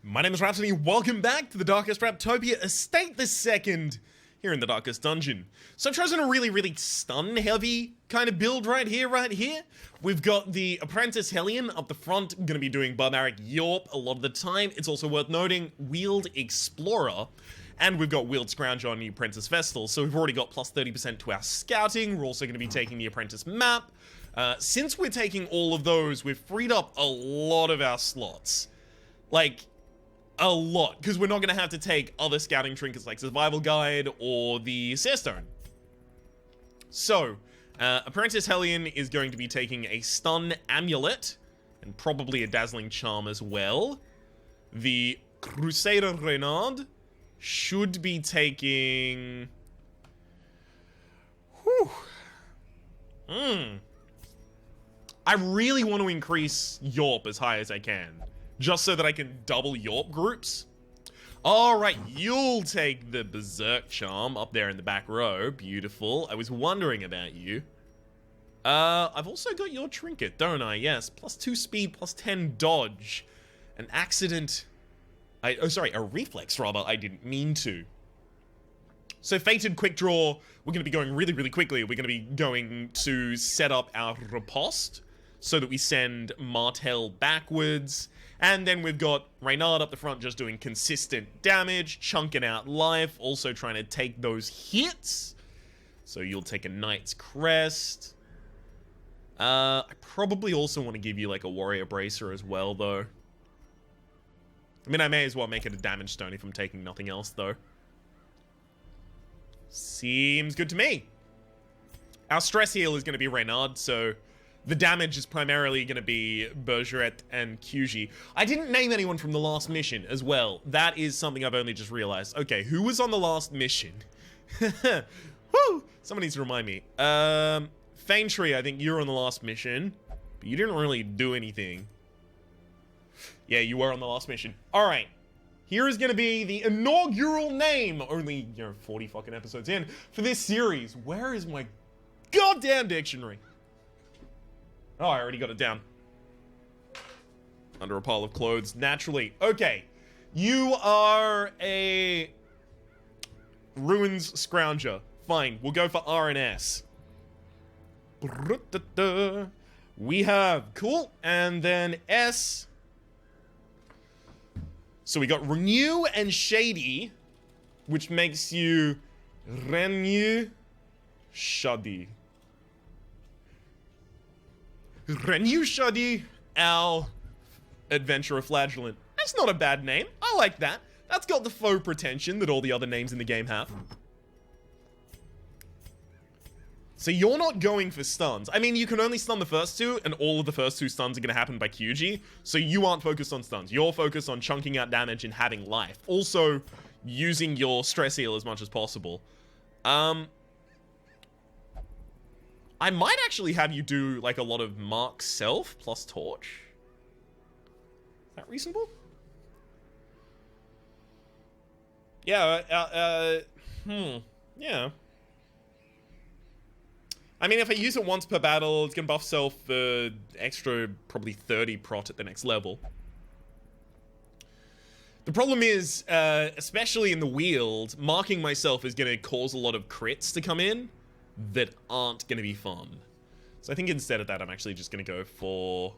My name is Rhapsody, welcome back to the Darkest Raptopia Estate the Second, here in the Darkest Dungeon. So I've chosen a really stun-heavy kind of build right here. We've got the Apprentice Hellion up the front, gonna be doing Barbaric Yorp a lot of the time. It's also worth noting, Wheeled Explorer, and we've got Wheeled Scrounger on the Apprentice Vestal, so we've already got plus 30% to our scouting. We're also gonna be taking the Apprentice Map. Since we're taking all of those, we've freed up a lot of our slots. Like, a lot, because we're not going to have to take other scouting trinkets like Survival Guide or the Seer Stone. So, Apprentice Hellion is going to be taking a Stun Amulet, and probably a Dazzling Charm as well. The Crusader Reynard should be taking... I really want to increase Yorp as high as I can, just so that I can double Yorp groups. Alright, you'll take the Berserk Charm up there in the back row. Beautiful. I was wondering about you. I've also got your Trinket, don't I? Yes. Plus 2 speed, plus 10 dodge. An accident... a reflex, rather. I didn't mean to. So, Fated Quick Draw, we're going to be going really quickly. We're going to be going to set up our riposte, so that we send Martel backwards. And then we've got Reynard up the front just doing consistent damage, chunking out life, also trying to take those hits. So you'll take a Knight's Crest. I probably also want to give you like a Warrior Bracer as well, though. I mean, I may as well make it a damage stone if I'm taking nothing else, though. Seems good to me. Our stress heal is going to be Reynard, so... the damage is primarily going to be Bergeret and Kyuji. I didn't name anyone from the last mission as well. That is something I've only just realized. Okay, who was on the last mission? Woo! Someone needs to remind me. Faintree, I think you were on the last mission, but you didn't really do anything. Yeah, you were on the last mission. Alright. Here is going to be the inaugural name, only, 40 fucking episodes in, for this series. Where is my goddamn dictionary? Oh, I already got it down. Under a pile of clothes, naturally. Okay. You are a... Ruins Scrounger. Fine, we'll go for RNS. We have... cool. And then S. So we got Renew and Shady, which makes you... Renew Shady. Renew Shady, our Adventurer Flagellant. That's not a bad name. I like that. That's got the faux pretension that all the other names in the game have. So you're not going for stuns. I mean, you can only stun the first two, and all of the first two stuns are going to happen by Kyuji. So you aren't focused on stuns. You're focused on chunking out damage and having life. Also, using your stress heal as much as possible. I might actually have you do, like, a lot of Mark Self plus Torch. Is that reasonable? Yeah, yeah. I mean, if I use it once per battle, it's gonna buff Self for extra, probably 30 prot at the next level. The problem is, especially in the Wield, marking myself is gonna cause a lot of crits to come in that aren't going to be fun. So I think instead of that, I'm actually just going to go for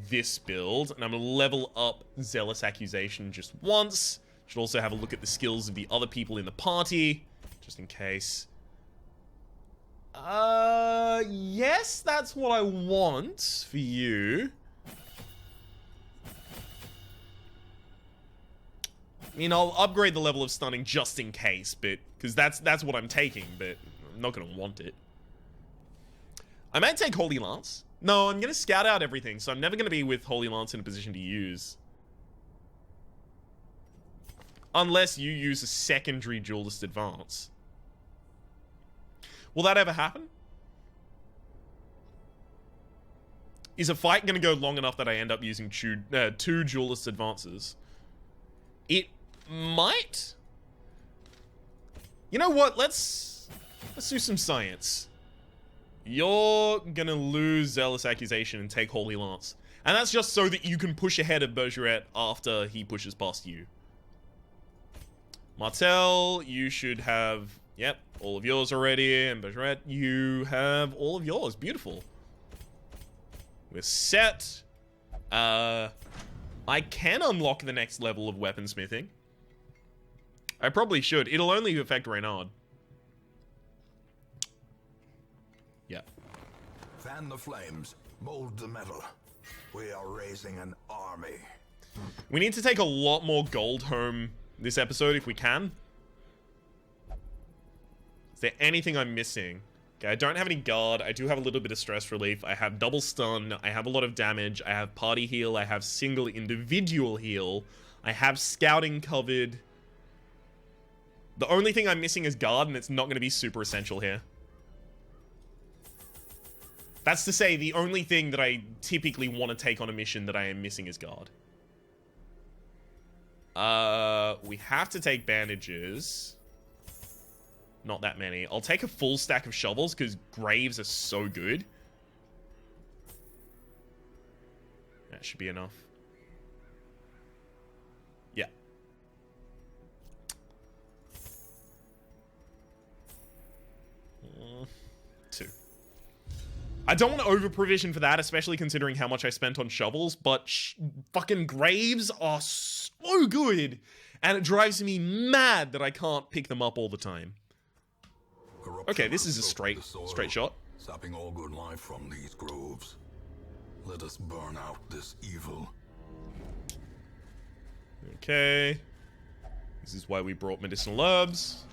this build. And I'm going to level up Zealous Accusation just once. Should also have a look at the skills of the other people in the party, just in case. Yes, that's what I want for you. I mean, I'll upgrade the level of stunning just in case, but... because that's what I'm taking, but I'm not going to want it. I might take Holy Lance. No, I'm going to scout out everything, so I'm never going to be with Holy Lance in a position to use. Unless you use a secondary Duelist Advance. Will that ever happen? Is a fight going to go long enough that I end up using two Duelist Advances? It might. You know what? Let's do some science. You're gonna lose Zealous Accusation and take Holy Lance. And that's just so that you can push ahead of Bergeret after he pushes past you. Martel, you should have, yep, all of yours already. And Bergeret, you have all of yours. Beautiful. We're set. I can unlock the next level of weaponsmithing. I probably should. It'll only affect Reynard. Yeah. Fan the flames, mold the metal. We are raising an army. We need to take a lot more gold home this episode if we can. Is there anything I'm missing? Okay, I don't have any guard. I do have a little bit of stress relief. I have double stun. I have a lot of damage. I have party heal. I have single individual heal. I have scouting covered. The only thing I'm missing is guard, and it's not going to be super essential here. That's to say, the only thing that I typically want to take on a mission that I am missing is guard. We have to take bandages. Not that many. I'll take a full stack of shovels, because graves are so good. That should be enough. Yeah. Two. I don't want to over-provision for that, especially considering how much I spent on shovels, but fucking graves are so good, and it drives me mad that I can't pick them up all the time. Okay, this is a straight shot. Sapping all good life from these groves. Let us burn out this evil. Okay. This is why we brought medicinal herbs.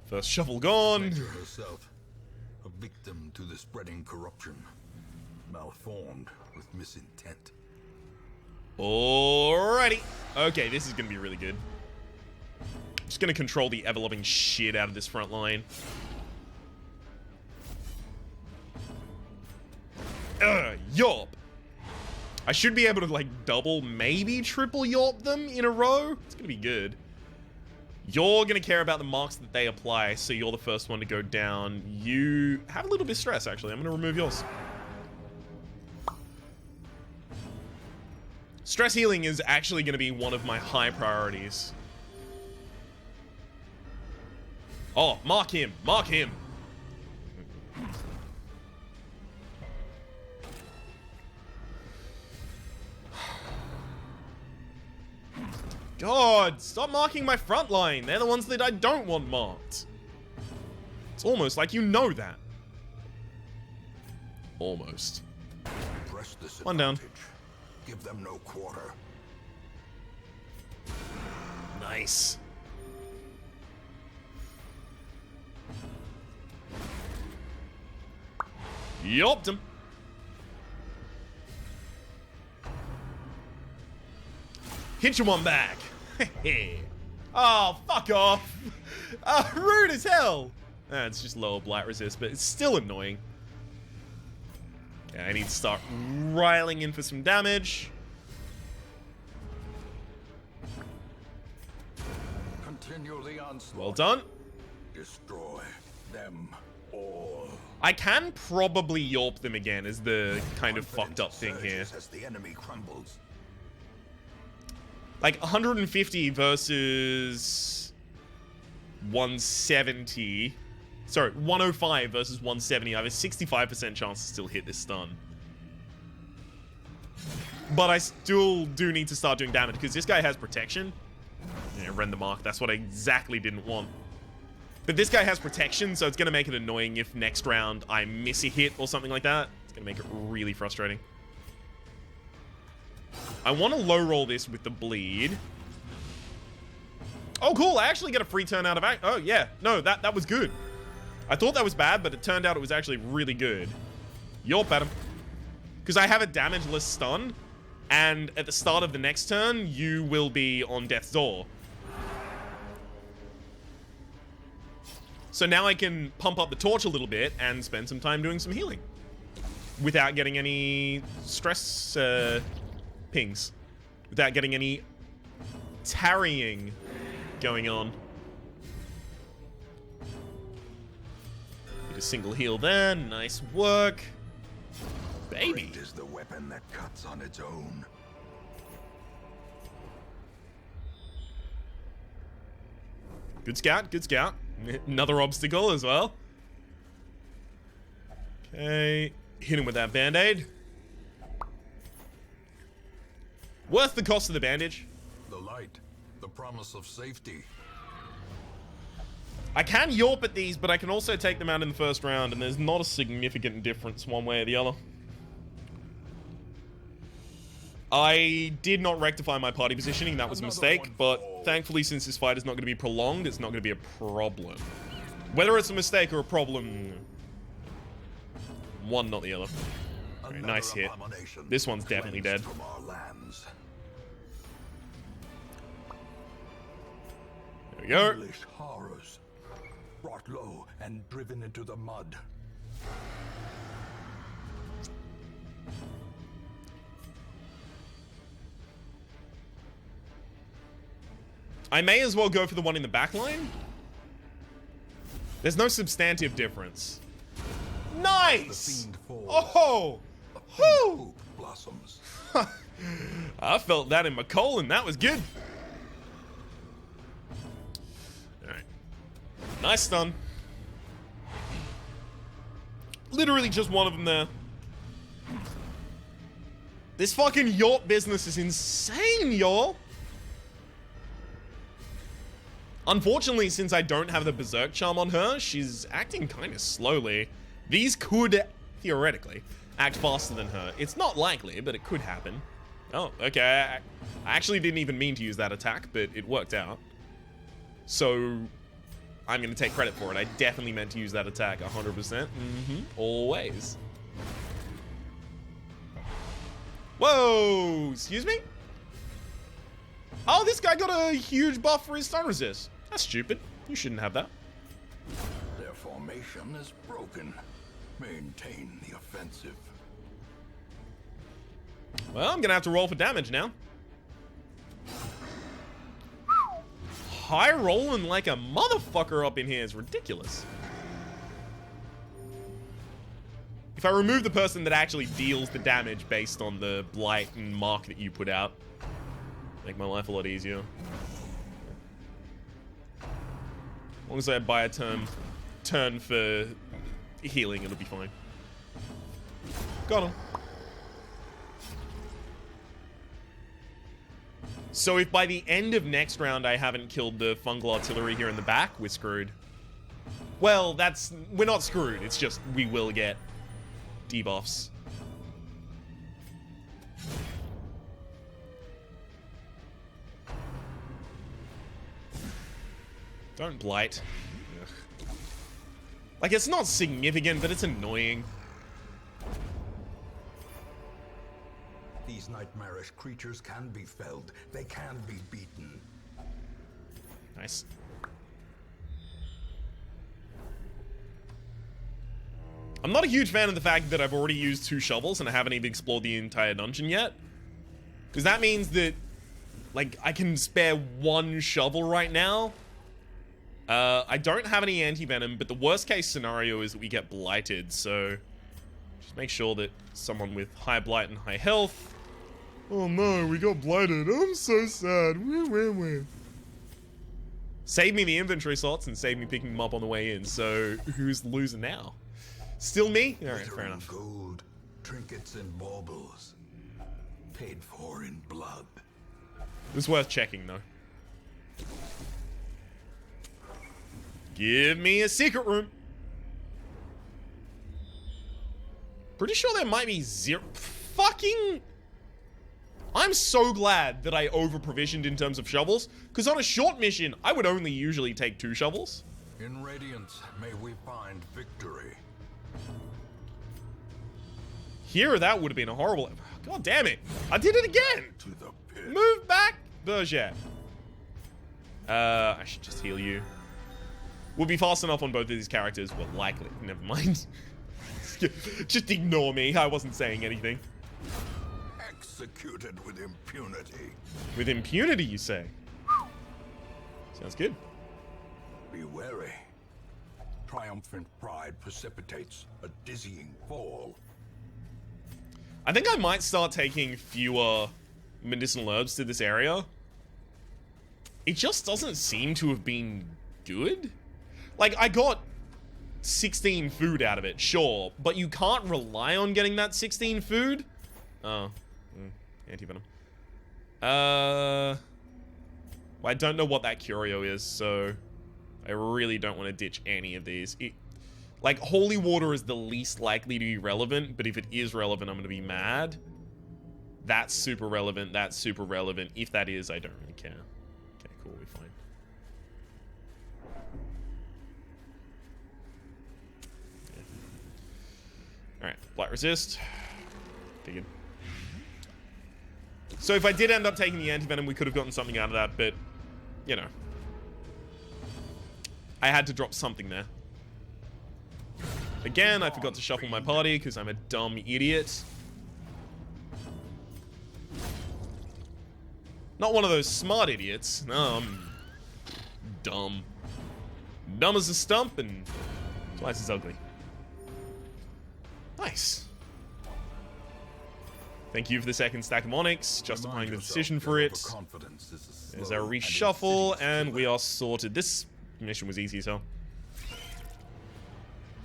First shovel gone. Nature herself, a victim to the spreading corruption, malformed with misintent. Alrighty. Okay, this is gonna be really good. Just gonna control the ever-loving shit out of this front line. Yorp. I should be able to, like, double, maybe triple Yorp them in a row. It's gonna be good. You're gonna care about the marks that they apply, so you're the first one to go down. You have a little bit of stress, actually. I'm gonna remove yours. Stress healing is actually gonna be one of my high priorities. Oh, mark him. Mark him. God, stop marking my front line. They're the ones that I don't want marked. It's almost like you know that. Almost. Press this one down. Give them no quarter. Nice. Yopped him. Hit you one back. Oh, fuck off. Rude as hell. It's just lower blight resist, but it's still annoying. Okay, I need to start riling in for some damage. Continue the onslaught. Well done. Destroy them all. I can probably Yorp them again is the kind of fucked up thing here. As the enemy crumbles. Like 150 versus 170. Sorry, 105 versus 170. I have a 65% chance to still hit this stun. But I still do need to start doing damage because this guy has protection. Yeah, render mark. That's what I exactly didn't want. But this guy has protection, so it's going to make it annoying if next round I miss a hit or something like that. It's going to make it really frustrating. I want to low roll this with the bleed. Oh, cool. I actually get a free turn out of... Oh, yeah. No, that was good. I thought that was bad, but it turned out it was actually really good. Yorp at him. Because I have a damageless stun, and at the start of the next turn, you will be on death's door. So now I can pump up the torch a little bit and spend some time doing some healing. Without getting any stress pings. Without getting any tarrying going on. Get a single heal there. Nice work. Baby. Great is the weapon that cuts on its own. Good scout, good scout. Another obstacle as well. Okay. Hit him with that band-aid. Worth the cost of the bandage. The light, the promise of safety. I can Yorp at these, but I can also take them out in the first round, and there's not a significant difference one way or the other. I did not rectify my party positioning, that was a mistake, but thankfully since this fight is not going to be prolonged, it's not going to be a problem. Whether it's a mistake or a problem, one not the other. Very nice hit. This one's definitely dead. There we go. English horrors, brought low and driven into the mud. I may as well go for the one in the back line. There's no substantive difference. Nice! Oh! Woo! Blossoms. I felt that in my colon. That was good. Alright. Nice stun. Literally just one of them there. This fucking York business is insane, y'all. Unfortunately, since I don't have the Berserk Charm on her, she's acting kind of slowly. These could, theoretically, act faster than her. It's not likely, but it could happen. Oh, okay. I actually didn't even mean to use that attack, but it worked out. So, I'm going to take credit for it. I definitely meant to use that attack 100%. Always. Whoa! Excuse me? Oh, this guy got a huge buff for his stun resist. That's stupid. You shouldn't have that. Their formation is broken. Maintain the offensive. Well, I'm gonna have to roll for damage now. High rolling like a motherfucker up in here is ridiculous. If I remove the person that actually deals the damage based on the blight and mark that you put out, make my life a lot easier. As long as I buy a turn for healing, it'll be fine. Got him. So if by the end of next round I haven't killed the fungal artillery here in the back, we're screwed. Well, we're not screwed. It's just we will get debuffs. Don't blight. Ugh. Like, it's not significant, but it's annoying. These nightmarish creatures can be felled. They can be beaten. Nice. I'm not a huge fan of the fact that I've already used 2 shovels and I haven't even explored the entire dungeon yet. Because that means that, like, I can spare 1 shovel right now. I don't have any anti-venom, but the worst case scenario is that we get blighted, so just make sure that someone with high blight and high health... Oh no, we got blighted. I'm so sad. Save me the inventory slots and save me picking them up on the way in, so who's losing now? Still me? Alright, fair enough. Gold, trinkets and baubles, paid for in blood. It was worth checking, though. Give me a secret room. Pretty sure there might be 0... Fucking... I'm so glad that I over-provisioned in terms of shovels, because on a short mission, I would only usually take 2 shovels. In Radiance, may we find victory. Here, that would have been a horrible... God damn it. I did it again. To the pit. Move back, Berger. I should just heal you. We'll be fast enough on both of these characters. Well, likely. Never mind. Just ignore me. I wasn't saying anything. Executed with impunity. With impunity, you say? Sounds good. Be wary. triumphant pride precipitates a dizzying fall. I think I might start taking fewer medicinal herbs to this area. It just doesn't seem to have been good. Like, I got 16 food out of it, sure, but you can't rely on getting that 16 food. Oh, anti-venom. Well, I don't know what that curio is, so I really don't want to ditch any of these. Like, holy water is the least likely to be relevant, but if it is relevant, I'm going to be mad. That's super relevant. That's super relevant. If that is, I don't really care. Okay, cool. We're fine. Yeah. Alright, blight resist. Figured. So if I did end up taking the anti-venom, we could have gotten something out of that, but, you know. I had to drop something there. Again, I forgot to shuffle my party because I'm a dumb idiot. Not one of those smart idiots. No, I'm dumb. Dumb as a stump and twice as ugly. Nice. Thank you for the second stack of Onyx, justifying the decision for it. There's our reshuffle, and we are sorted. This mission was easy as hell.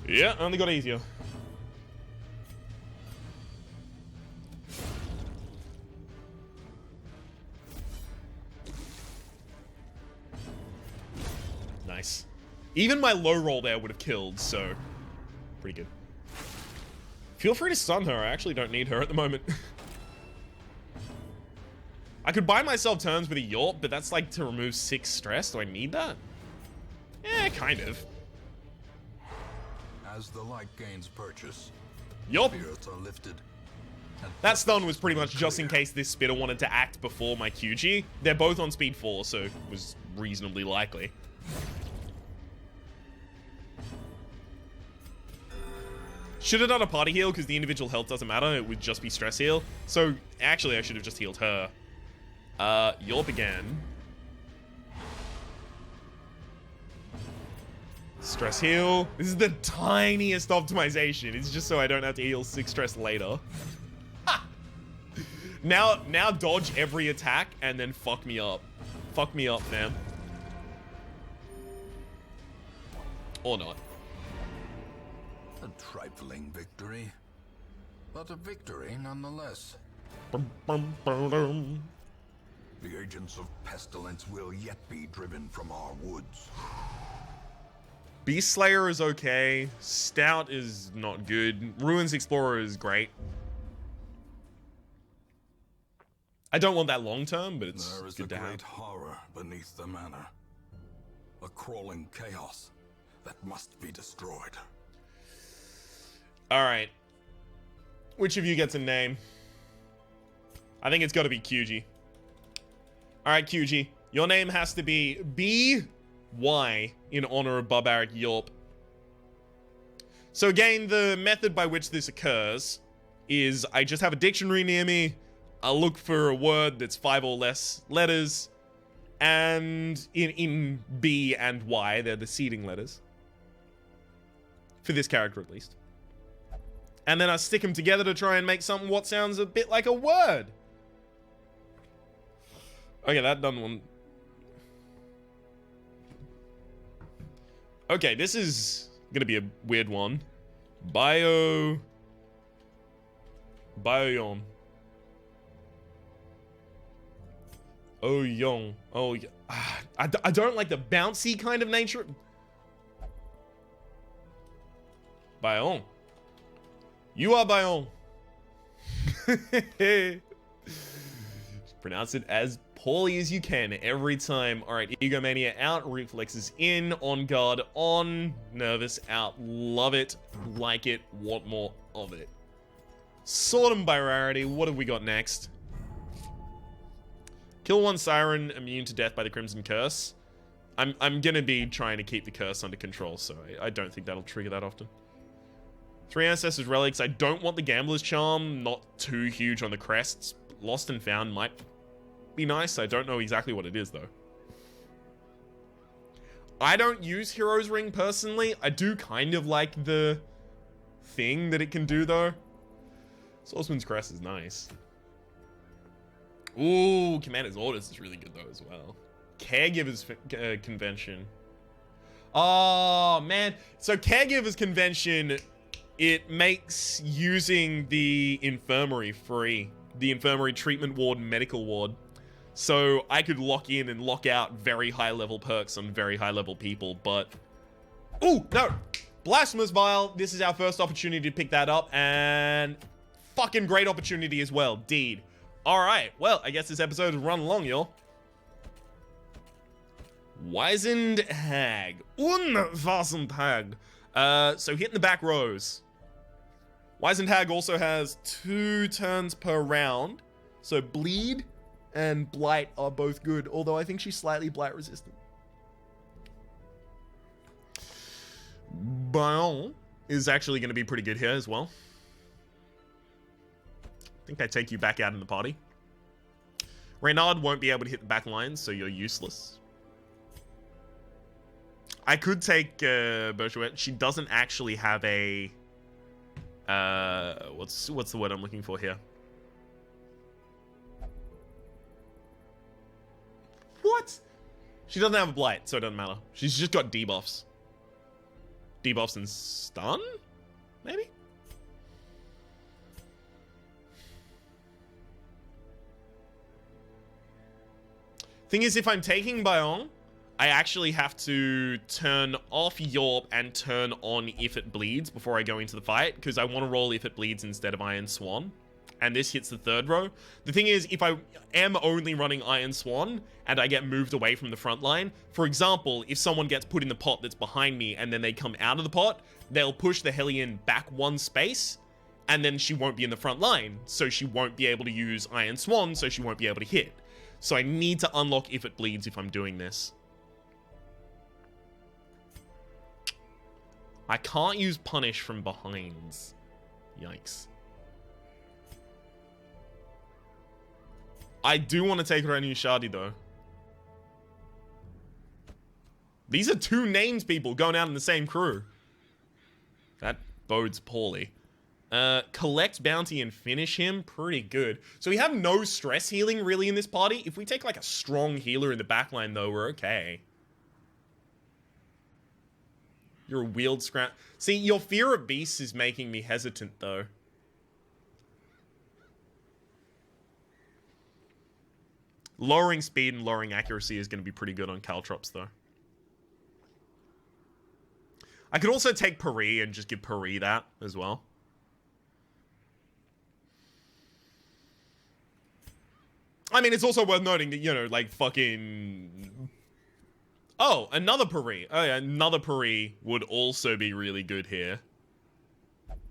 Yeah, only got easier. Nice. Even my low roll there would have killed, so pretty good. Feel free to stun her. I actually don't need her at the moment. I could buy myself turns with a Yorp, but that's like to remove 6 stress. Do I need that? Eh, kind of. As the light gains purchase, Yup. spirits are lifted. That stun was pretty much just in case this spitter wanted to act before my QG. They're both on speed 4, so it was reasonably likely. Should have done a party heal because the individual health doesn't matter. It would just be stress heal. So actually, I should have just healed her. Yorp again. Stress heal. This is the tiniest optimization. It's just so I don't have to heal 6 stress later. Ha! Now dodge every attack and then fuck me up. Fuck me up, fam. Or not. A trifling victory, but a victory nonetheless. The agents of pestilence will yet be driven from our woods. Beast Slayer is okay. Stout is not good. Ruins Explorer is great. I don't want that long term, but it's there is good a to great have. horror beneath the manor. A crawling chaos that must be destroyed. Alright. Which of you gets a name? I think it's got to be QG. Alright, QG. Your name has to be B-Y in honor of Barbaric Yorp. So again, the method by which this occurs is I just have a dictionary near me. I'll look for a word that's 5 or less letters. And in B and Y, they're the seeding letters. For this character, at least. And then I stick them together to try and make something what sounds a bit like a word. Okay, that done one. Okay, this is gonna be a weird one. Bioyon. Oh, young. Oh, yeah. I don't like the bouncy kind of nature. Bayon. You are Bayon. Pronounce it as poorly as you can every time. Alright, Egomania out, Reflexes in, on guard, on, nervous out. Love it, like it, want more of it. Sort them by rarity. What have we got next? Kill one siren, immune to death by the Crimson Curse. I'm gonna be trying to keep the curse under control, so I don't think that'll trigger that often. 3 Ancestors Relics. I don't want the Gambler's Charm. Not too huge on the crests. Lost and Found might be nice. I don't know exactly what it is, though. I don't use Hero's Ring personally. I do kind of like the thing that it can do, though. Swordsman's Crest is nice. Ooh, Commander's Orders is really good, though, as well. Caregivers Convention. Oh, man. So Caregivers Convention, it makes using the infirmary free. The infirmary treatment ward and medical ward. So I could lock in and lock out very high level perks on very high level people, but... Ooh, no! Blasphemous Vial, this is our first opportunity to pick that up, and... Fucking great opportunity as well, deed. Alright, well, I guess this episode has run long, y'all. Wizened Hag. Unfastened Hag. So hitting the back rows. Wizened Hag also has 2 turns per round. So bleed and blight are both good, although I think she's slightly blight resistant. Bayon is actually going to be pretty good here as well. I think they take you back out in the party. Reynard won't be able to hit the back lines, so you're useless. I could take Berchouette. She doesn't actually have a... what's the word I'm looking for here? What? She doesn't have a blight, so it doesn't matter. She's just got debuffs. Debuffs and stun? Maybe? Thing is, if I'm taking Bayon, I actually have to turn off Yorp and turn on If It Bleeds before I go into the fight, because I want to roll If It Bleeds instead of Iron Swan. And this hits the 3rd row. The thing is, if I am only running Iron Swan and I get moved away from the front line, for example, if someone gets put in the pot that's behind me and then they come out of the pot, they'll push the Hellion back 1 space and then she won't be in the front line. So she won't be able to use Iron Swan, so she won't be able to hit. So I need to unlock If It Bleeds if I'm doing this. I can't use Punish from behinds. Yikes. I do want to take Renu Shadi, though. These are 2 names, people, going out in the same crew. That bodes poorly. Collect bounty and finish him. Pretty good. So we have no stress healing, really, in this party. If we take, like, a strong healer in the backline, though, we're okay. You're a wheeled scrap. See, your fear of beasts is making me hesitant, though. Lowering speed and lowering accuracy is going to be pretty good on Caltrops, though. I could also take Pari and just give Pari that as well. I mean, it's also worth noting that, you know, like, fucking... Oh, another Pari. Oh, yeah, another Pari would also be really good here.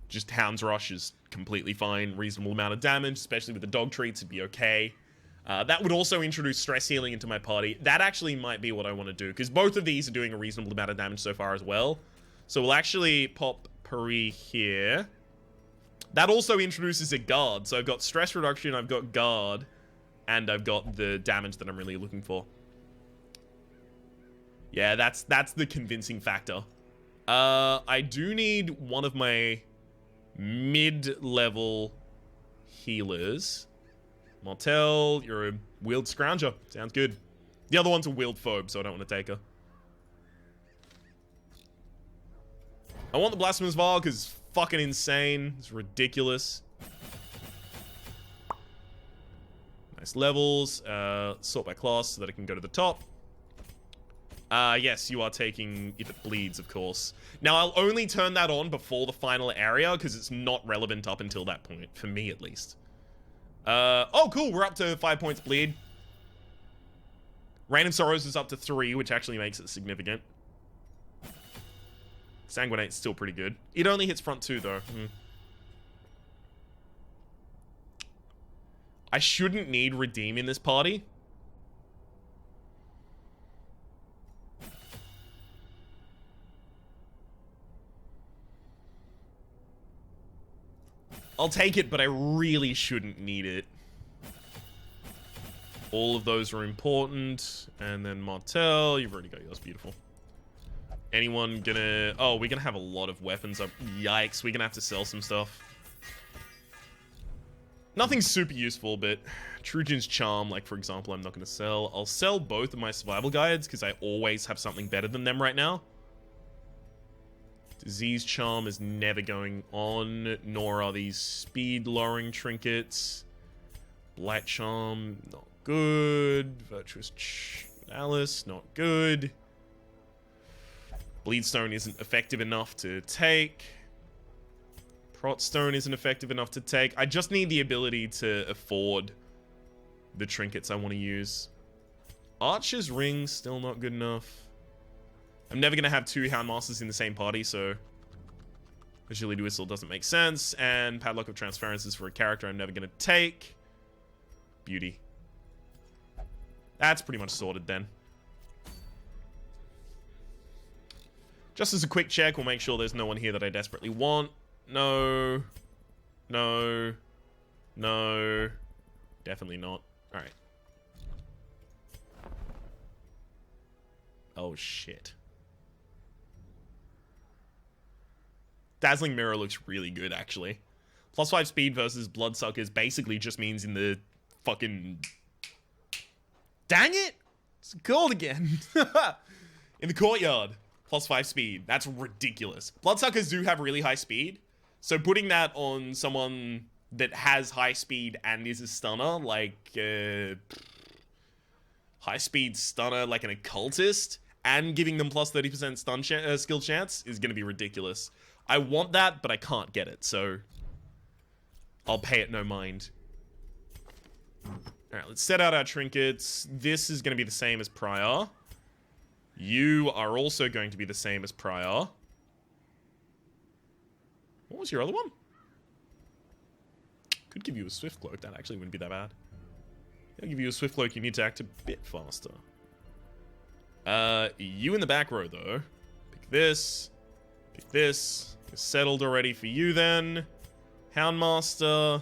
Just Hound's Rush is completely fine. Reasonable amount of damage, especially with the dog treats, it'd be okay. That would also introduce stress healing into my party. That actually might be what I want to do, because both of these are doing a reasonable amount of damage so far as well. So we'll actually pop Pari here. That also introduces a guard. So I've got stress reduction, I've got guard, and I've got the damage that I'm really looking for. Yeah, that's the convincing factor. I do need one of my mid-level healers. Martel, you're a wheeled scrounger. Sounds good. The other one's a wheeled phobe, so I don't want to take her. I want the Blasphemous Vial because it's fucking insane. It's ridiculous. Nice levels. Sort by class so that I can go to the top. Yes, you are taking If It Bleeds, of course. Now, I'll only turn that on before the final area because it's not relevant up until that point, for me at least. Oh, cool. We're up to 5 points bleed. Rain of Sorrows is up to 3, which actually makes it significant. Sanguinate's still pretty good. It only hits front 2, though. I shouldn't need Redeem in this party. I'll take it, but I really shouldn't need it. All of those are important. And then Martel, you've already got yours, beautiful. Anyone gonna... Oh, we're gonna have a lot of weapons up. Yikes, we're gonna have to sell some stuff. Nothing super useful, but Trujin's Charm, like, for example, I'm not gonna sell. I'll sell both of my survival guides, because I always have something better than them right now. Disease Charm is never going on, nor are these speed-lowering trinkets. Blight Charm, not good. Virtuous Alice, not good. Bleedstone isn't effective enough to take. Protstone isn't effective enough to take. I just need the ability to afford the trinkets I want to use. Archer's Ring, still not good enough. I'm never going to have two Houndmasters in the same party, so... Agility Whistle doesn't make sense. And Padlock of Transference is for a character I'm never going to take. Beauty. That's pretty much sorted then. Just as a quick check, we'll make sure there's no one here that I desperately want. No. No. No. Definitely not. Alright. Oh, shit. Dazzling Mirror looks really good, actually. +5 speed versus Bloodsuckers basically just means in the fucking... Dang it! It's called again. In the courtyard. +5 speed. That's ridiculous. Bloodsuckers do have really high speed. So putting that on someone that has high speed and is a stunner, like... high speed stunner, like an occultist, and giving them +30% stun skill chance is going to be ridiculous. I want that, but I can't get it, so... I'll pay it no mind. Alright, let's set out our trinkets. This is going to be the same as prior. You are also going to be the same as prior. What was your other one? Could give you a Swift Cloak. That actually wouldn't be that bad. I'll give you a Swift Cloak. You need to act a bit faster. You in the back row, though. Pick this. Pick this. It's settled already for you, then. Houndmaster.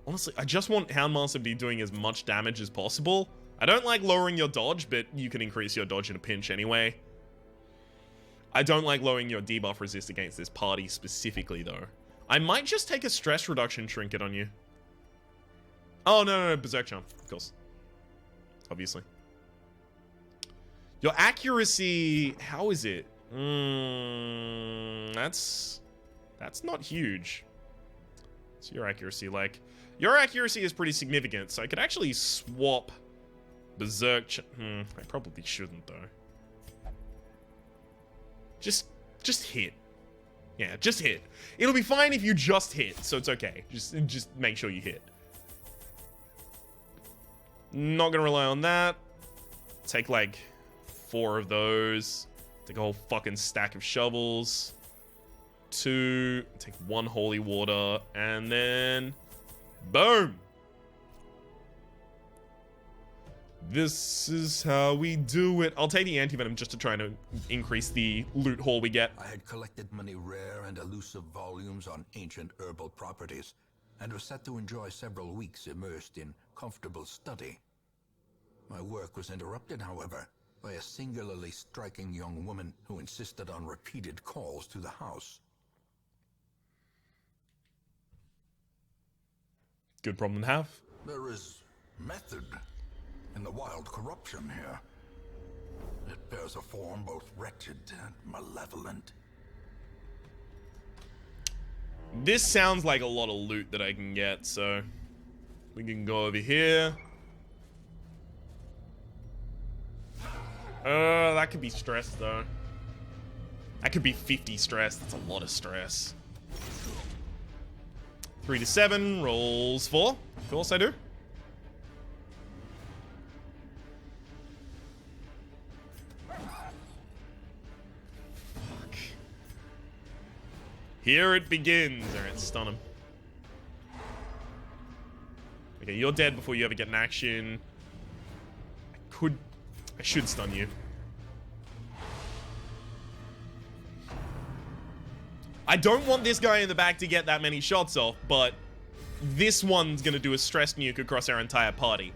Honestly, I just want Houndmaster to be doing as much damage as possible. I don't like lowering your dodge, but you can increase your dodge in a pinch anyway. I don't like lowering your debuff resist against this party specifically, though. I might just take a stress reduction trinket on you. Oh, no, Berserk Charm, of course. Obviously. Your accuracy, how is it? That's not huge. So your accuracy, like... Your accuracy is pretty significant, so I could actually swap Berserk... I probably shouldn't, though. Just hit. Yeah, just hit. It'll be fine if you just hit, so it's okay. Just make sure you hit. Not gonna rely on that. Take, like, 4 of those. Take a whole fucking stack of shovels. 2. Take 1 holy water. And then... Boom! This is how we do it. I'll take the anti-venom just to try and increase the loot haul we get. I had collected many rare and elusive volumes on ancient herbal properties, and was set to enjoy several weeks immersed in comfortable study. My work was interrupted, however, by a singularly striking young woman who insisted on repeated calls to the house. Good problem to have. There is method in the wild corruption here. It bears a form both wretched and malevolent. This sounds like a lot of loot that I can get, so... We can go over here. That could be stress, though. That could be 50 stress. That's a lot of stress. 3 to 7, rolls 4. Of course I do. Fuck. Here it begins. Alright, stun him. Okay, you're dead before you ever get an action. I should stun you. I don't want this guy in the back to get that many shots off, but this one's gonna do a stress nuke across our entire party.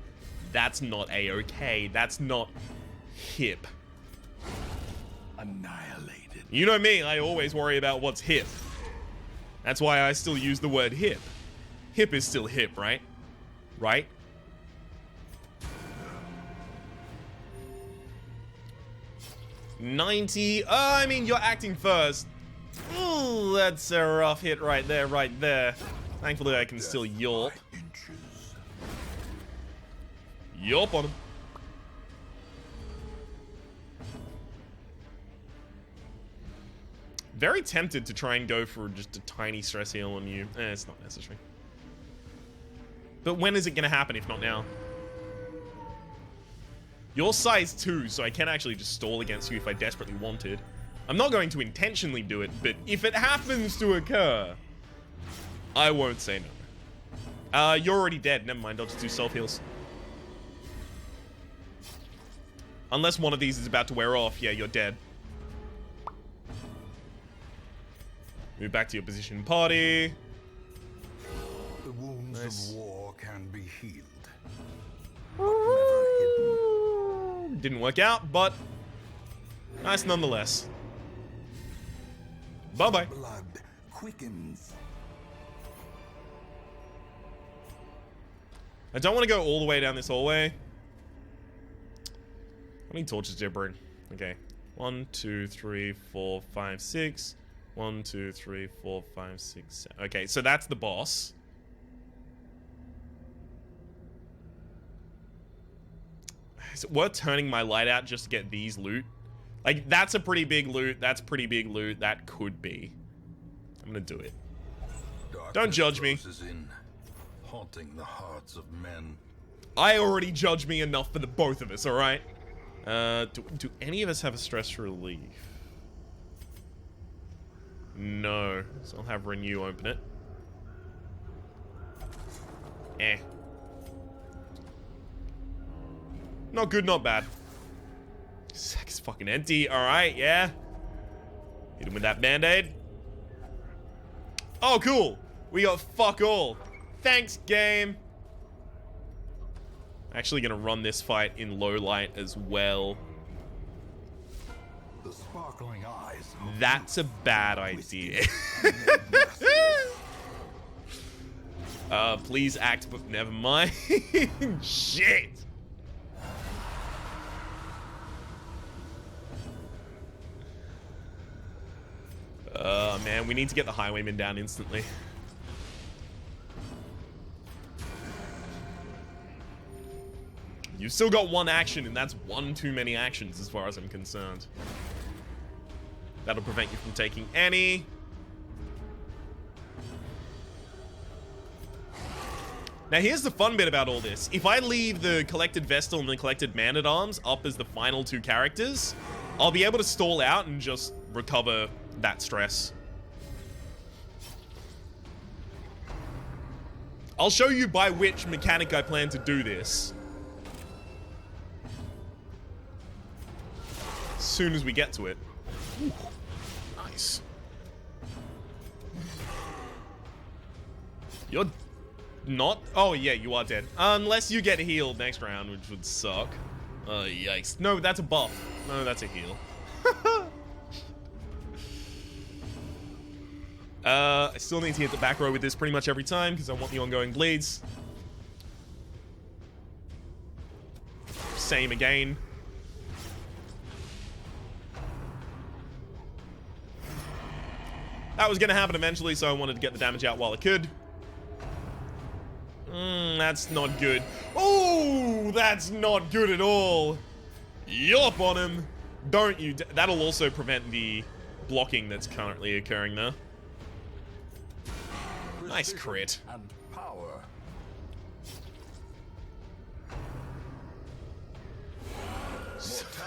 That's not A-okay. That's not hip. annihilated. You know me, I always worry about what's hip. That's why I still use the word hip. Hip is still hip, right? Right? $90. I mean, you're acting first. Ooh, that's a rough hit right there, right there. Thankfully, I can still yelp. Yelp on him. Very tempted to try and go for just a tiny stress heal on you. It's not necessary. But when is it going to happen if not now? You're size 2, so I can actually just stall against you if I desperately wanted. I'm not going to intentionally do it, but if it happens to occur, I won't say no. You're already dead. Never mind, I'll just do self-heals. Unless one of these is about to wear off, yeah, you're dead. Move back to your position, party. The wounds of war can be healed. Didn't work out, but nice nonetheless. Bye-bye. Blood quickens. I don't want to go all the way down this hallway. How many torches do I bring? Okay. 1, 2, 3, 4, 5, 6. 1, 2, 3, 4, 5, 6, 7. Okay, so that's the boss. Is it worth turning my light out just to get these loot? Like, that's a pretty big loot. That's pretty big loot. That could be. I'm gonna do it. Don't judge me. In, haunting the hearts of men. I already judge me enough for the both of us, alright? Do any of us have a stress relief? No. So I'll have Renew open it. Eh. Not good, not bad. Sack is fucking empty. Alright, yeah. Hit him with that band-aid. Oh, cool. We got fuck all. Thanks, game. Actually gonna run this fight in low light as well. The sparkling eyes. That's a bad idea. Please act, but never mind. Shit. Man, we need to get the highwayman down instantly. You've still got one action, and that's one too many actions as far as I'm concerned. That'll prevent you from taking any. Now, here's the fun bit about all this. If I leave the Collected Vestal and the Collected Man-at-Arms up as the final two characters, I'll be able to stall out and just recover that stress. I'll show you by which mechanic I plan to do this. As soon as we get to it. Ooh, nice. You're not? Oh, yeah, you are dead. Unless you get healed next round, which would suck. Yikes. No, that's a buff. No, that's a heal. I still need to hit the back row with this pretty much every time because I want the ongoing bleeds. Same again. That was going to happen eventually, so I wanted to get the damage out while I could. That's not good. Oh, that's not good at all. Yup on him. Don't you... That'll also prevent the blocking that's currently occurring there. Nice crit. And power.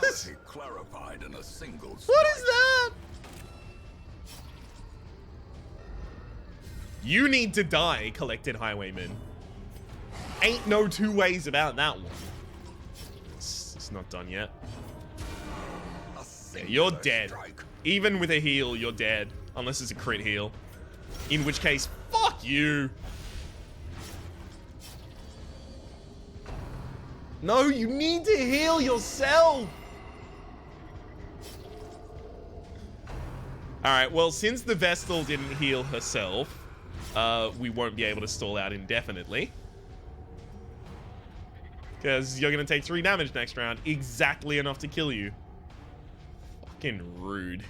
Mortality clarified in a single strike. What is that? You need to die, Collected Highwayman. Ain't no two ways about that one. It's not done yet. Yeah, you're dead. Strike. Even with a heal, you're dead. Unless it's a crit heal. In which case, fuck you. No, you need to heal yourself. Alright, well, since the Vestal didn't heal herself, we won't be able to stall out indefinitely. Because you're going to take 3 damage next round. Exactly enough to kill you. Fucking rude.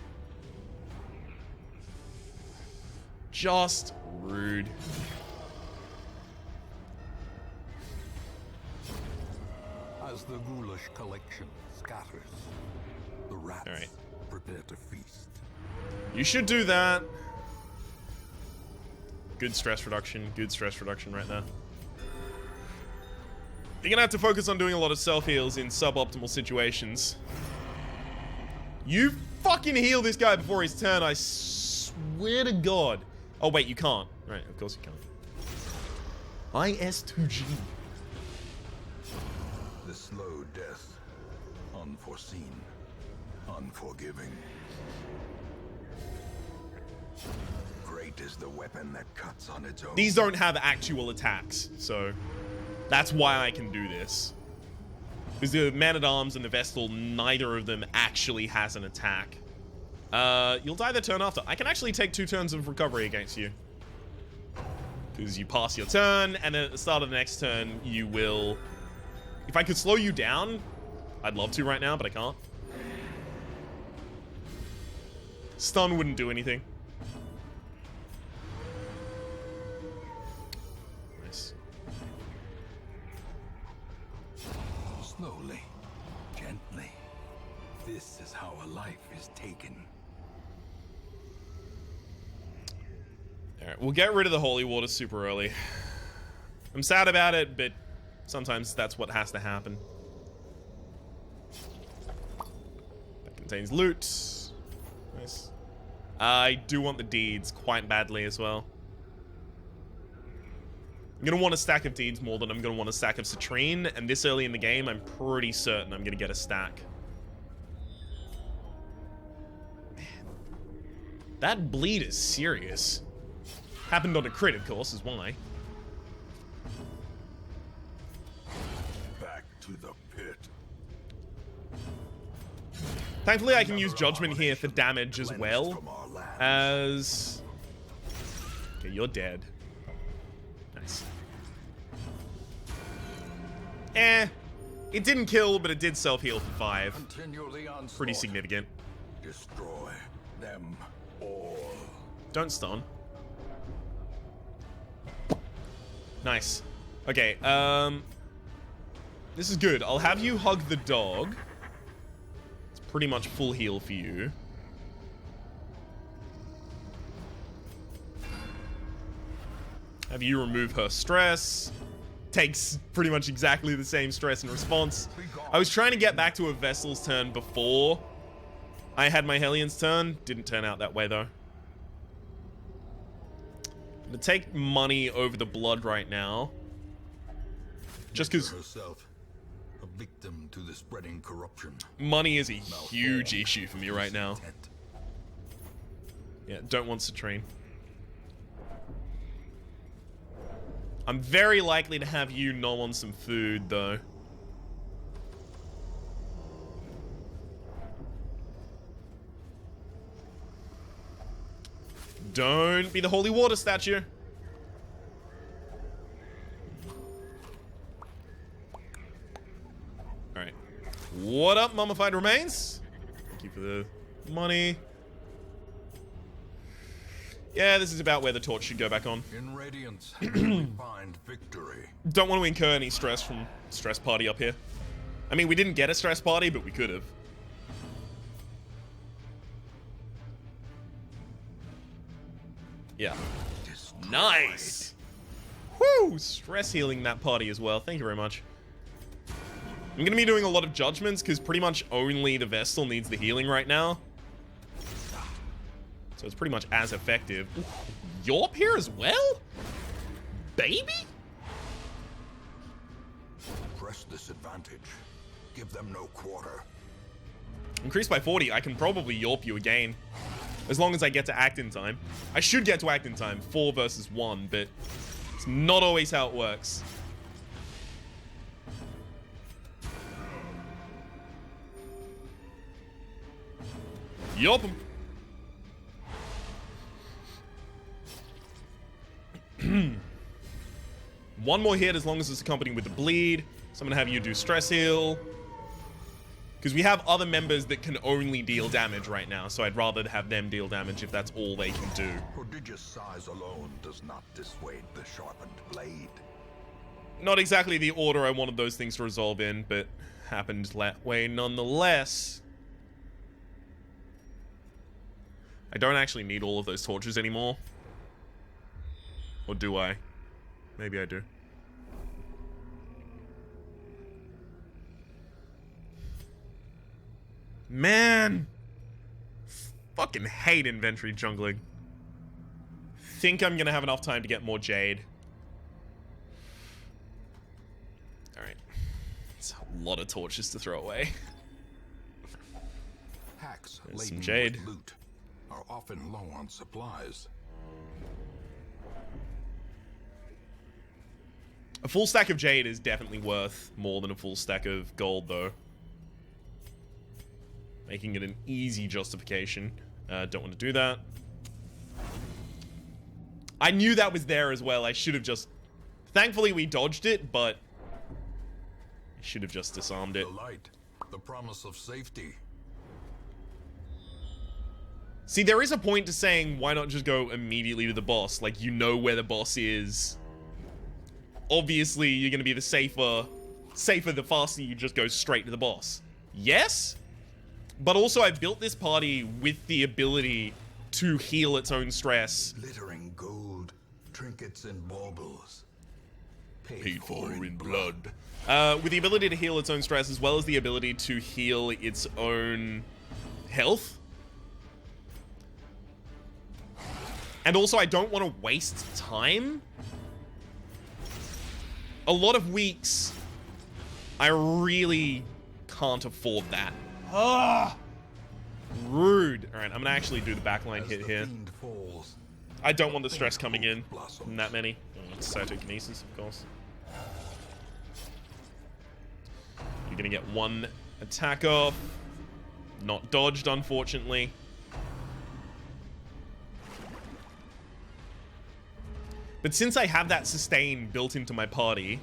Just rude. As the ghoulish collection scatters, the rats prepare to feast. You should do that. Good stress reduction. Good stress reduction right there. You're gonna have to focus on doing a lot of self-heals in suboptimal situations. You fucking heal this guy before his turn, I swear to God. Oh, wait, you can't. Right, of course you can't. IS2G. The slow death. Unforeseen. Unforgiving. Great is the weapon that cuts on its own. These don't have actual attacks, so that's why I can do this. Because the Man-at-Arms and the Vestal, neither of them actually has an attack. You'll die the turn after. I can actually take 2 turns of recovery against you. Because you pass your turn, and then at the start of the next turn, you will... If I could slow you down, I'd love to right now, but I can't. Stun wouldn't do anything. Nice. Slowly, gently. This is how a life is taken. Alright, we'll get rid of the holy water super early. I'm sad about it, but sometimes that's what has to happen. That contains loot. Nice. I do want the deeds quite badly as well. I'm going to want a stack of deeds more than I'm going to want a stack of citrine, and this early in the game, I'm pretty certain I'm going to get a stack. Man. That bleed is serious. Happened on a crit, of course, is why. Back to the pit. Thankfully, I can use Judgment here for damage as well as... Okay, you're dead. Nice. It didn't kill, but it did self-heal for 5. Pretty significant. Destroy them all. Don't stun. Nice. Okay, this is good. I'll have you hug the dog. It's pretty much full heal for you. Have you remove her stress. Takes pretty much exactly the same stress in response. I was trying to get back to a Vessel's turn before I had my Hellions turn. Didn't turn out that way, though. I'm gonna take money over the blood right now. Just because herself, a victim to the spreading corruption. Money is a huge issue for me right now. Yeah, don't want citrine. I'm very likely to have you gnaw on some food, though. Don't be the holy water statue. Alright. What up, mummified remains? Thank you for the money. Yeah, this is about where the torch should go back on. In Radiance, we find victory. Don't want to incur any stress from stress party up here. I mean, we didn't get a stress party, but we could have. Yeah. Nice! Woo! Stress healing that party as well. Thank you very much. I'm going to be doing a lot of judgments because pretty much only the Vestal needs the healing right now. So it's pretty much as effective. Ooh, Yorp here as well? Baby? Press this advantage. Give them no quarter. Increased by 40. I can probably Yorp you again. As long as I get to act in time. I should get to act in time. 4 versus 1, but it's not always how it works. Yorp him. One more hit as long as it's accompanied with the bleed. So I'm gonna have you do stress heal. Because we have other members that can only deal damage right now, so I'd rather have them deal damage if that's all they can do. Prodigious size alone does not dissuade the sharpened blade. Not exactly the order I wanted those things to resolve in, but happened that way nonetheless. I don't actually need all of those torches anymore. Or do I? Maybe I do. Man! Fucking hate inventory jungling. Think I'm gonna have enough time to get more jade. Alright. It's a lot of torches to throw away. Hacks There's some laden jade. with loot are often low on supplies. A full stack of jade is definitely worth more than a full stack of gold, though. Making it an easy justification. Don't want to do that. I knew that was there as well. I should have just... Thankfully, we dodged it, but... I should have just disarmed it. The light, the promise of safety. See, there is a point to saying, why not just go immediately to the boss? Like, you know where the boss is. Obviously, you're going to be the safer the faster you just go straight to the boss. Yes? But also, I built this party with the ability to heal its own stress. Glittering gold, trinkets and baubles. Paid for in blood. With the ability to heal its own stress, as well as the ability to heal its own health. And also, I don't want to waste time. A lot of weeks, I really can't afford that. Ah, rude. All right, I'm gonna actually do the backline hit here. I don't want the stress coming in that many. Cytokinesis, of course. You're gonna get one attack off. Not dodged, unfortunately. But since I have that sustain built into my party,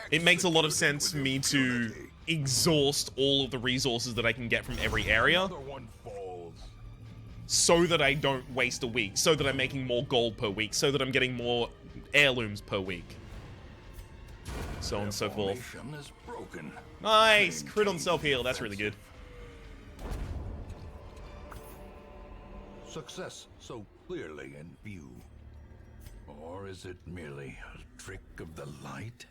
it makes a lot of sense for me to exhaust all of the resources that I can get from every area so that I don't waste a week, so that I'm making more gold per week, so that I'm getting more heirlooms per week. So on and so forth. Nice! Crit on self-heal, that's really good. Success so clearly in view. Or is it merely a trick of the light?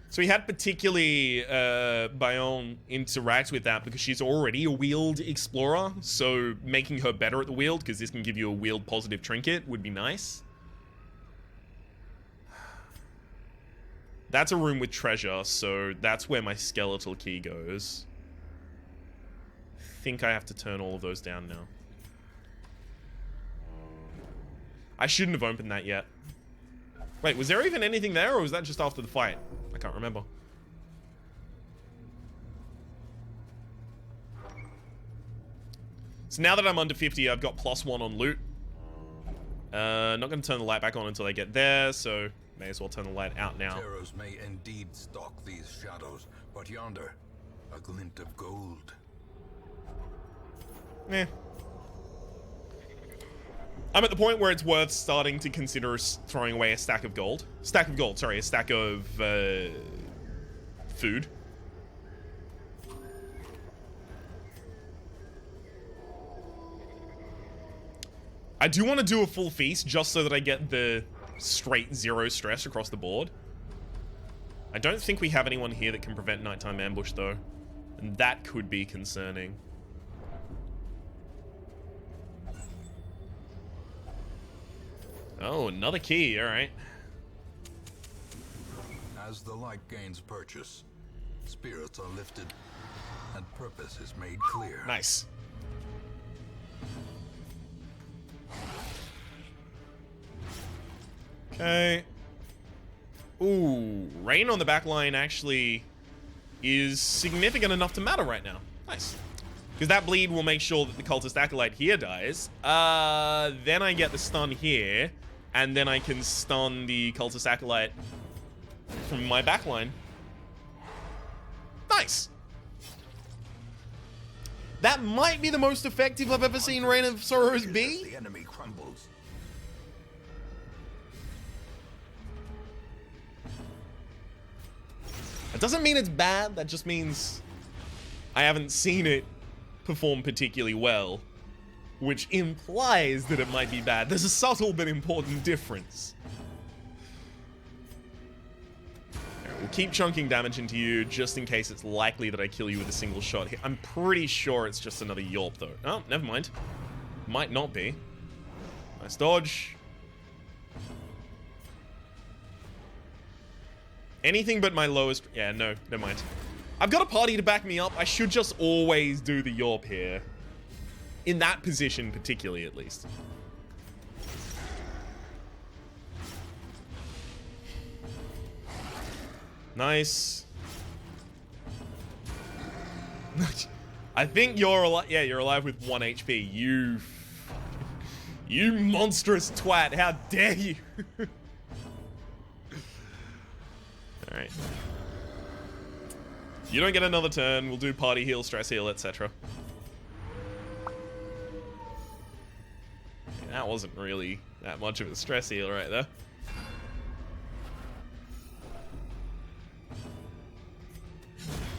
So we had particularly Bayonne interact with that because she's already a wheeled explorer, so making her better at the wheeled, because this can give you a wheeled positive trinket, would be nice. That's a room with treasure, so that's where my skeletal key goes. I think I have to turn all of those down now. I shouldn't have opened that yet. Wait, was there even anything there, or was that just after the fight? I can't remember. So now that I'm under 50, I've got +1 on loot. Not going to turn the light back on until I get there, so may as well turn the light out now. Terrors may indeed stalk these shadows, but yonder, a glint of gold. Eh. I'm at the point where it's worth starting to consider throwing away a stack of gold. A stack of food. I do want to do a full feast just so that I get the straight 0 stress across the board. I don't think we have anyone here that can prevent nighttime ambush though, and that could be concerning. Oh, another key, alright. As the light gains purchase, spirits are lifted, and purpose is made clear. Nice. Okay. Ooh, rain on the back line actually is significant enough to matter right now. Nice. Because that bleed will make sure that the cultist acolyte here dies. Then I get the stun here. And then I can stun the cultist acolyte from my backline. Nice. That might be the most effective I've ever seen Reign of Sorrows be. The enemy crumbles. That doesn't mean it's bad. That just means I haven't seen it perform particularly well, which implies that it might be bad. There's a subtle but important difference. We'll keep chunking damage into you just in case it's likely that I kill you with a single shot here. I'm pretty sure it's just another Yorp though. Oh, never mind. Might not be. Nice dodge. Anything but my lowest... Yeah, no, never mind. I've got a party to back me up. I should just always do the Yorp here. In that position, particularly, at least. Nice. I think you're alive. Yeah, you're alive with 1 HP. You monstrous twat. How dare you? Alright. You don't get another turn. We'll do party heal, stress heal, etc. That wasn't really that much of a stress heal right there.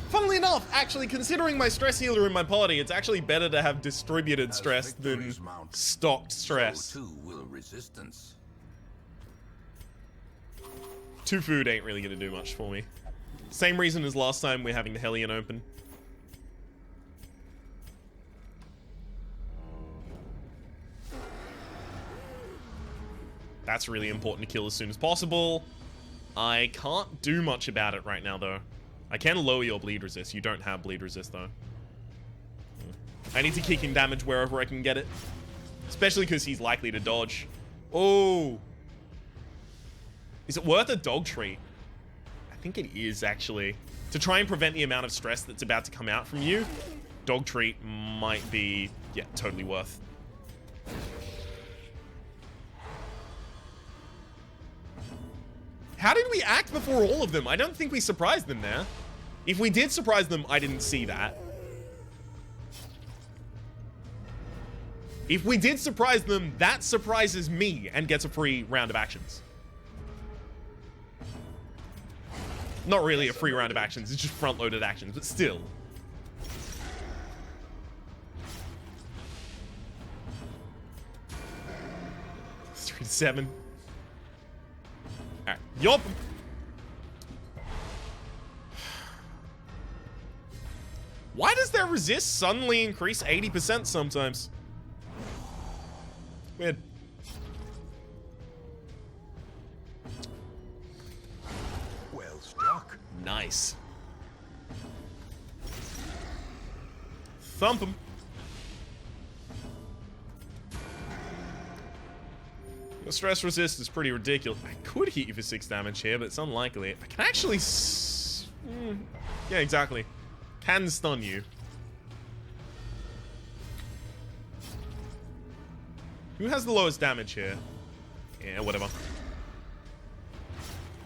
Funnily enough, actually, considering my stress healer in my party, it's actually better to have distributed stress than stocked stress. So too will resistance. 2 food ain't really gonna do much for me. Same reason as last time we're having the Hellion open. That's really important to kill as soon as possible. I can't do much about it right now, though. I can lower your bleed resist. You don't have bleed resist, though. I need to kick in damage wherever I can get it. Especially because he's likely to dodge. Oh! Is it worth a dog treat? I think it is, actually. To try and prevent the amount of stress that's about to come out from you, dog treat might be, yeah, totally worth. How did we act before all of them? I don't think we surprised them there. If we did surprise them, I didn't see that. If we did surprise them, that surprises me and gets a free round of actions. Not really a free round of actions, it's just front-loaded actions, but still. It's 3 to 7. Alright, yup. Why does their resist suddenly increase 80% sometimes? Weird. Well struck. Nice. Thump him. The stress resist is pretty ridiculous. I could hit you for 6 damage here, but it's unlikely. I can actually... yeah, exactly. Can stun you. Who has the lowest damage here? Yeah, whatever.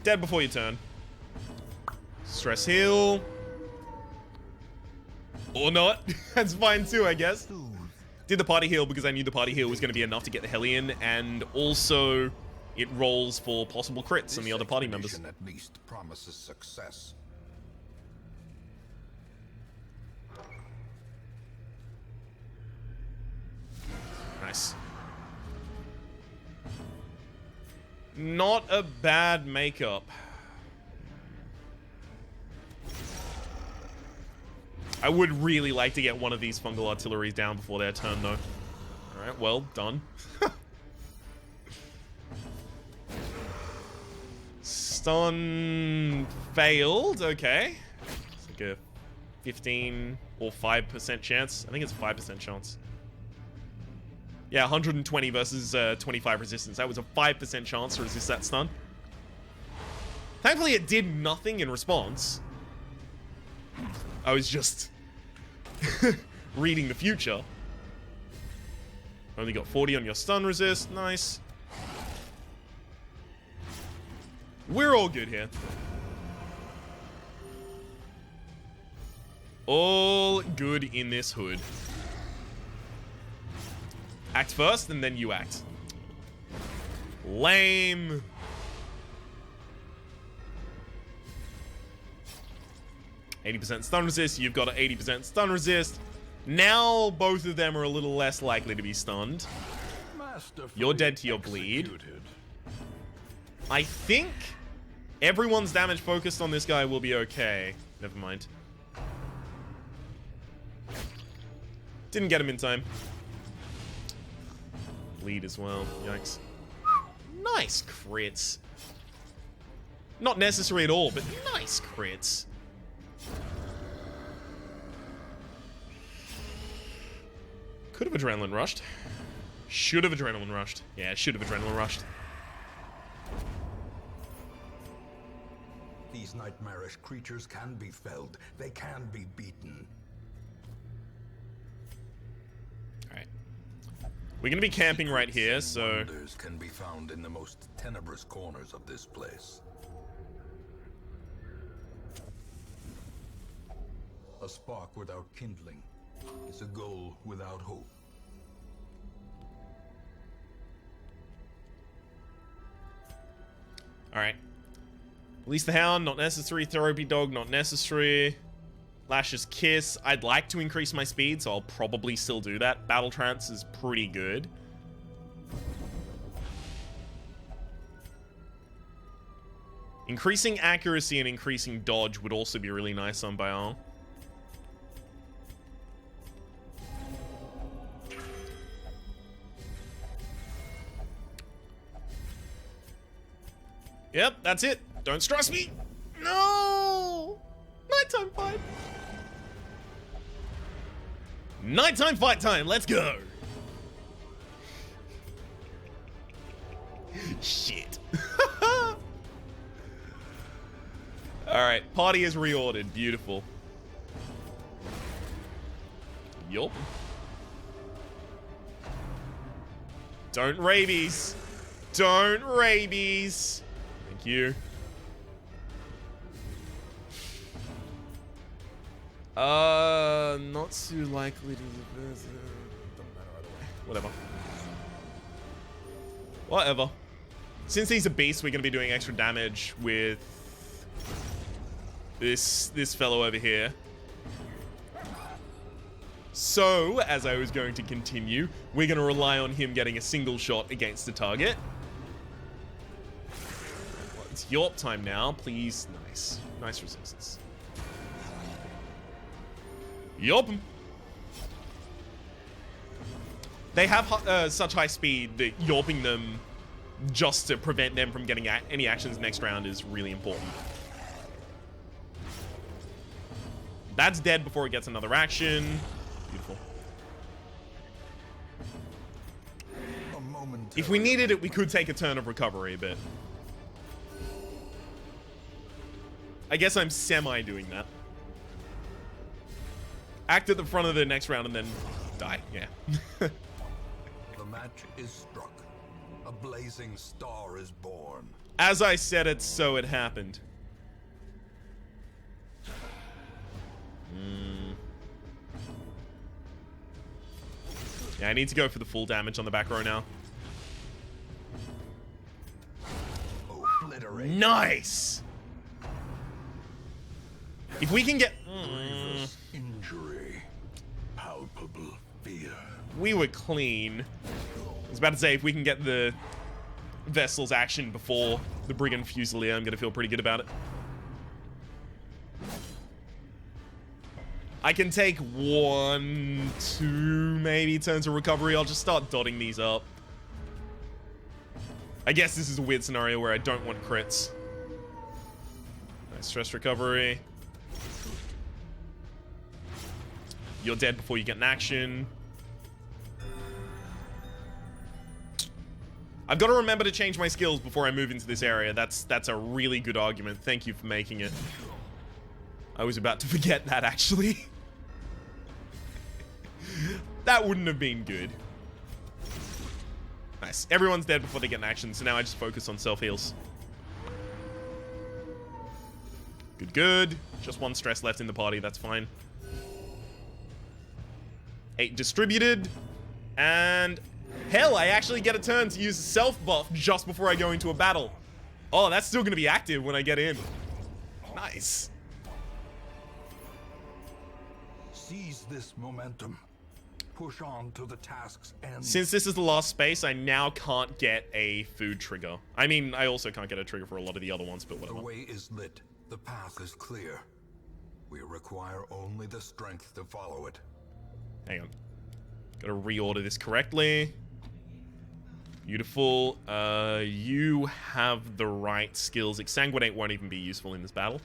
Dead before your turn. Stress heal. Or not. That's fine too, I guess. Did the party heal because I knew the party heal was going to be enough to get the Hellion, and also it rolls for possible crits on the other party members. At least promises success. Nice. Not a bad makeup. I would really like to get one of these fungal artilleries down before their turn, though. Alright, well, done. Stun failed, okay. It's like a 15 or 5% chance. I think it's a 5% chance. Yeah, 120 versus 25 resistance. That was a 5% chance to resist that stun. Thankfully, it did nothing in response. I was just reading the future. Only got 40 on your stun resist. Nice. We're all good here. All good in this hood. Act first, and then you act. Lame. %, stun resist. You've got an 80% stun resist. Now both of them are a little less likely to be stunned. You're dead to your bleed. I think everyone's damage focused on this guy will be okay. Never mind. Didn't get him in time. Bleed as well. Yikes. Nice crits. Not necessary at all, but nice crits. Could have adrenaline rushed. Should have adrenaline rushed. Yeah, should have adrenaline rushed. These nightmarish creatures can be felled. They can be beaten. Alright. We're gonna be camping right here, so... Wonders can be found in the most tenebrous corners of this place. A spark without kindling is a goal without hope. Alright. Release the Hound, not necessary. Therapy Dog, not necessary. Lash's Kiss. I'd like to increase my speed, so I'll probably still do that. Battle Trance is pretty good. Increasing accuracy and increasing dodge would also be really nice on Baal. Yep, that's it. Don't stress me. No! Nighttime fight. Nighttime fight time. Let's go. Shit. Alright, party is reordered. Beautiful. Yup. Don't rabies. Don't rabies. Thank you. Not too likely to... Doesn't matter either way. Whatever. Whatever. Since he's a beast, we're going to be doing extra damage with this fellow over here. So, as I was going to continue, we're going to rely on him getting a single shot against the target. Well, it's Yorp time now. Please. Nice. Nice resistance. Yorp him. They have such high speed that Yorping them just to prevent them from getting any actions next round is really important. That's dead before it gets another action. Beautiful. If we needed it, we could take a turn of recovery, but... I guess I'm semi-doing that. Act at the front of the next round and then die, yeah. The match is struck. A blazing star is born. As I said it, so it happened. Yeah, I need to go for the full damage on the back row now. Obliterate. Nice! If we can get... Grievous injury. Palpable fear. We were clean. I was about to say, if we can get the Vessel's action before the Brigand Fusilier, I'm going to feel pretty good about it. I can take 1, 2, maybe turns of recovery. I'll just start dotting these up. I guess this is a weird scenario where I don't want crits. Nice stress recovery. You're dead before you get an action. I've got to remember to change my skills before I move into this area. That's a really good argument. Thank you for making it. I was about to forget that, actually. That wouldn't have been good. Nice. Everyone's dead before they get an action, so now I just focus on self-heals. Good, good. Just one stress left in the party, that's fine. 8 distributed. And hell, I actually get a turn to use self-buff just before I go into a battle. Oh, that's still going to be active when I get in. Nice. Seize this momentum. Push on to the task's end. Since this is the last space, I now can't get a food trigger. I mean, I also can't get a trigger for a lot of the other ones, but whatever. The way is lit. The path is clear. We require only the strength to follow it. Hang on. Gotta reorder this correctly. Beautiful. You have the right skills. Exsanguinate won't even be useful in this battle.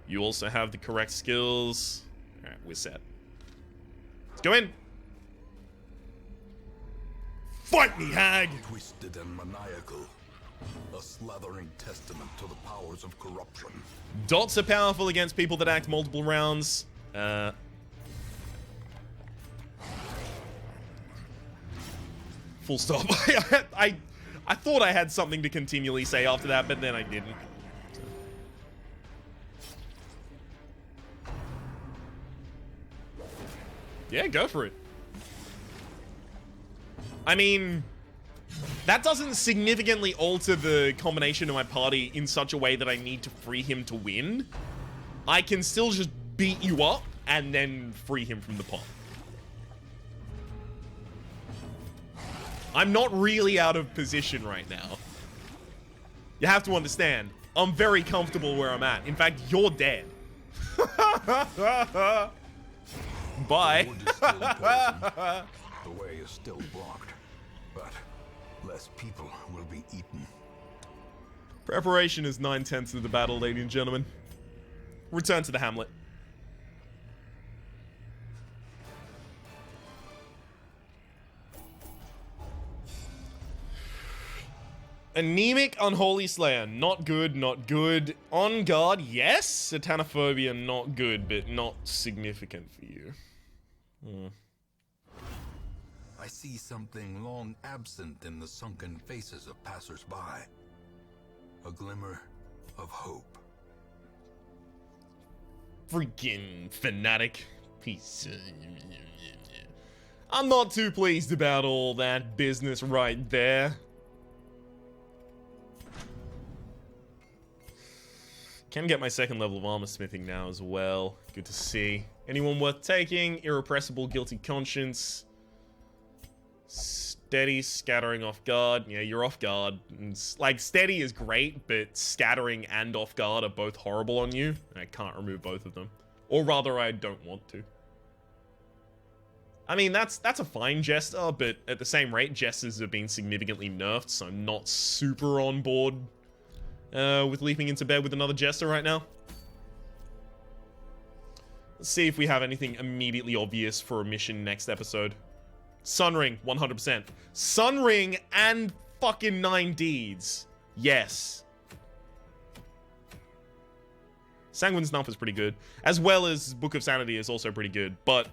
You also have the correct skills. Alright, we're set. Let's go in. Fight me, Hag! Twisted and maniacal. A slathering testament to the powers of corruption. Dots are powerful against people that act multiple rounds. Full stop. I thought I had something to continually say after that, but then I didn't. Yeah, go for it. I mean, that doesn't significantly alter the combination of my party in such a way that I need to free him to win. I can still just beat you up and then free him from the pot. I'm not really out of position right now. You have to understand, I'm very comfortable where I'm at. In fact, you're dead. Bye. The wood is still poisoned. The way is still blocked, but less people will be eaten. Preparation is 9/10 of the battle, ladies and gentlemen. Return to the hamlet. Anemic Unholy Slayer, not good, not good. On guard, yes. Satanophobia, not good, but not significant for you. I see something long absent in the sunken faces of passers-by. A glimmer of hope. Freaking fanatic piece. I'm not too pleased about all that business right there. Can get my second level of armor smithing now as well. Good to see. Anyone worth taking? Irrepressible guilty conscience. Steady, scattering, off guard. Yeah, you're off guard. Like, steady is great, but scattering and off guard are both horrible on you. And I can't remove both of them. Or rather, I don't want to. I mean, that's a fine jester, but at the same rate, jesters have been significantly nerfed, so I'm not super on board with leaping into bed with another jester right now. Let's see if we have anything immediately obvious for a mission next episode. Sunring, 100%. Sunring and fucking 9 deeds. Yes. Sanguine Snuff is pretty good. As well as Book of Sanity is also pretty good. But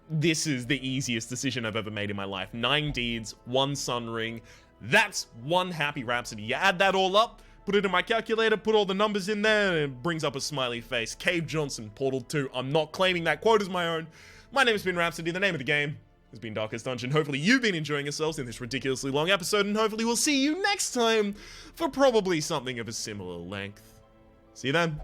this is the easiest decision I've ever made in my life. 9 deeds, 1 Sunring. That's 1 happy Rhapsody. You add that all up, put it in my calculator, put all the numbers in there, and it brings up a smiley face. Cave Johnson, Portal 2. I'm not claiming that quote as my own. My name has been Rhapsody. The name of the game has been Darkest Dungeon. Hopefully you've been enjoying yourselves in this ridiculously long episode, and hopefully we'll see you next time for probably something of a similar length. See you then.